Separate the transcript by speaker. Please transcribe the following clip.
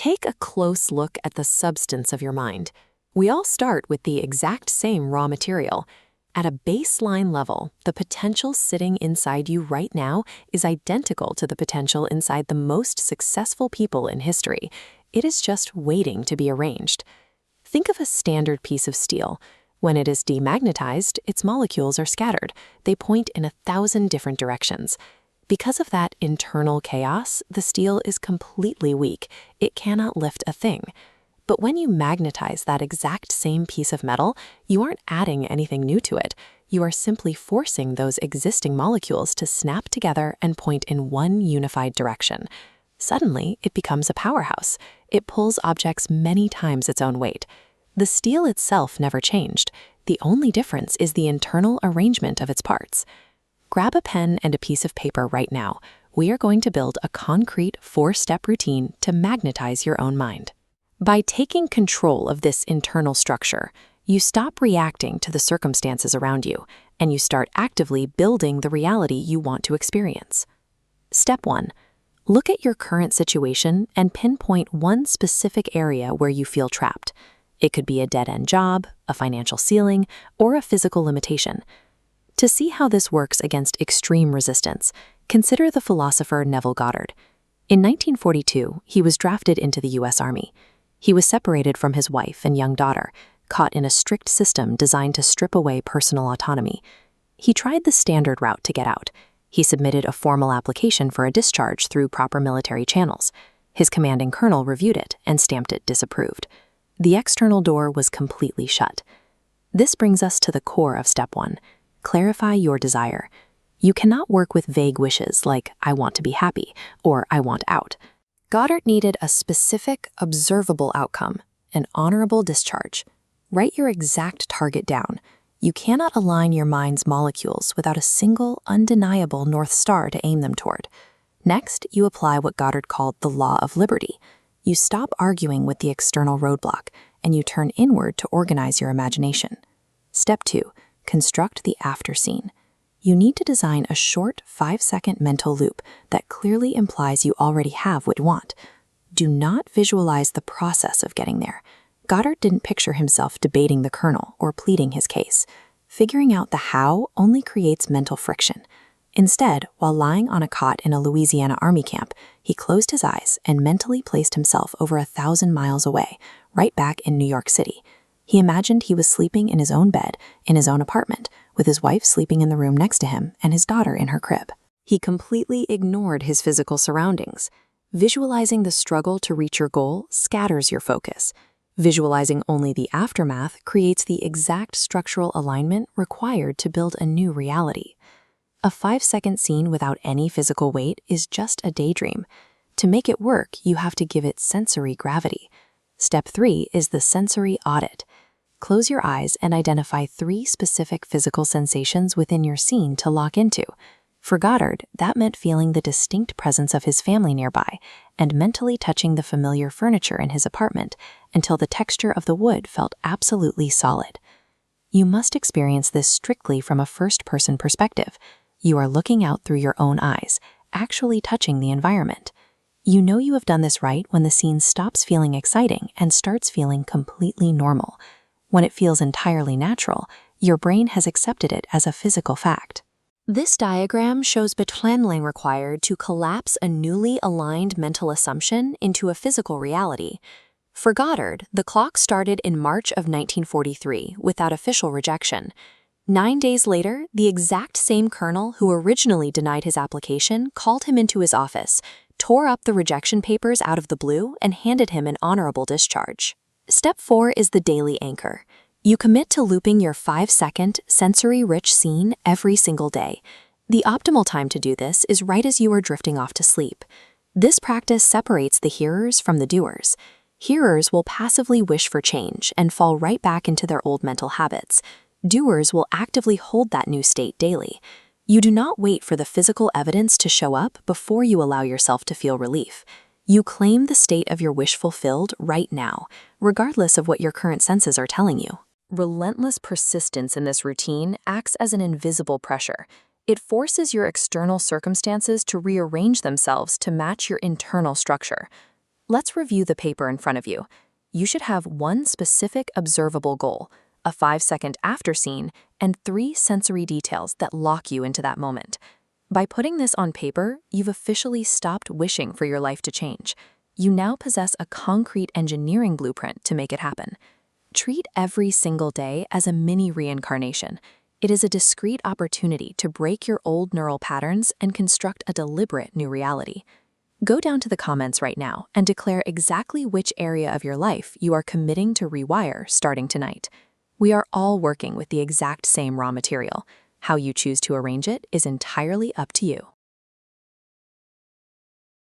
Speaker 1: Take a close look at the substance of your mind. We all start with the exact same raw material. At a baseline level, the potential sitting inside you right now is identical to the potential inside the most successful people in history. It is just waiting to be arranged. Think of a standard piece of steel. When it is demagnetized, its molecules are scattered. They point in 1,000 different directions. Because of that internal chaos, the steel is completely weak. It cannot lift a thing. But when you magnetize that exact same piece of metal, you aren't adding anything new to it. You are simply forcing those existing molecules to snap together and point in one unified direction. Suddenly, it becomes a powerhouse. It pulls objects many times its own weight. The steel itself never changed. The only difference is the internal arrangement of its parts. Grab a pen and a piece of paper right now. We are going to build a concrete 4-step routine to magnetize your own mind. By taking control of this internal structure, you stop reacting to the circumstances around you, and you start actively building the reality you want to experience. Step 1. Look at your current situation and pinpoint one specific area where you feel trapped. It could be a dead-end job, a financial ceiling, or a physical limitation. To see how this works against extreme resistance, consider the philosopher Neville Goddard. In 1942, he was drafted into the U.S. Army. He was separated from his wife and young daughter, caught in a strict system designed to strip away personal autonomy. He tried the standard route to get out. He submitted a formal application for a discharge through proper military channels. His commanding colonel reviewed it and stamped it disapproved. The external door was completely shut. This brings us to the core of step 1. Clarify your desire. You cannot work with vague wishes like, I want to be happy, or I want out. Goddard needed a specific, observable outcome, an honorable discharge. Write your exact target down. You cannot align your mind's molecules without a single, undeniable North Star to aim them toward. Next, you apply what Goddard called the law of liberty. You stop arguing with the external roadblock, and you turn inward to organize your imagination. Step 2. Construct the after scene. You need to design a short 5-second mental loop that clearly implies you already have what you want. Do not visualize the process of getting there. Goddard didn't picture himself debating the colonel or pleading his case. Figuring out the how only creates mental friction. Instead, while lying on a cot in a Louisiana Army camp, he closed his eyes and mentally placed himself over 1,000 miles away, right back in New York City. He imagined he was sleeping in his own bed, in his own apartment, with his wife sleeping in the room next to him and his daughter in her crib. He completely ignored his physical surroundings. Visualizing the struggle to reach your goal scatters your focus. Visualizing only the aftermath creates the exact structural alignment required to build a new reality. A 5-second scene without any physical weight is just a daydream. To make it work, you have to give it sensory gravity. Step 3 is the sensory audit. Close your eyes and identify 3 specific physical sensations within your scene to lock into. For Goddard, that meant feeling the distinct presence of his family nearby and mentally touching the familiar furniture in his apartment until the texture of the wood felt absolutely solid. You must experience this strictly from a first-person perspective. You are looking out through your own eyes, actually touching the environment. You know you have done this right when the scene stops feeling exciting and starts feeling completely normal. When it feels entirely natural, your brain has accepted it as a physical fact. This diagram shows betweenling required to collapse a newly aligned mental assumption into a physical reality. For Goddard, the clock started in March of 1943 without official rejection. 9 days later, the exact same colonel who originally denied his application called him into his office, tore up the rejection papers out of the blue, and handed him an honorable discharge. Step 4 is the daily anchor. You commit to looping your 5-second, sensory-rich scene every single day. The optimal time to do this is right as you are drifting off to sleep. This practice separates the hearers from the doers. Hearers will passively wish for change and fall right back into their old mental habits. Doers will actively hold that new state daily. You do not wait for the physical evidence to show up before you allow yourself to feel relief. You claim the state of your wish fulfilled right now, regardless of what your current senses are telling you. Relentless persistence in this routine acts as an invisible pressure. It forces your external circumstances to rearrange themselves to match your internal structure. Let's review the paper in front of you. You should have one specific observable goal, a 5-second after scene, and 3 sensory details that lock you into that moment. By putting this on paper, you've officially stopped wishing for your life to change. You now possess a concrete engineering blueprint to make it happen. Treat every single day as a mini reincarnation. It is a discrete opportunity to break your old neural patterns and construct a deliberate new reality. Go down to the comments right now and declare exactly which area of your life you are committing to rewire starting tonight. We are all working with the exact same raw material. How you choose to arrange it is entirely up to you.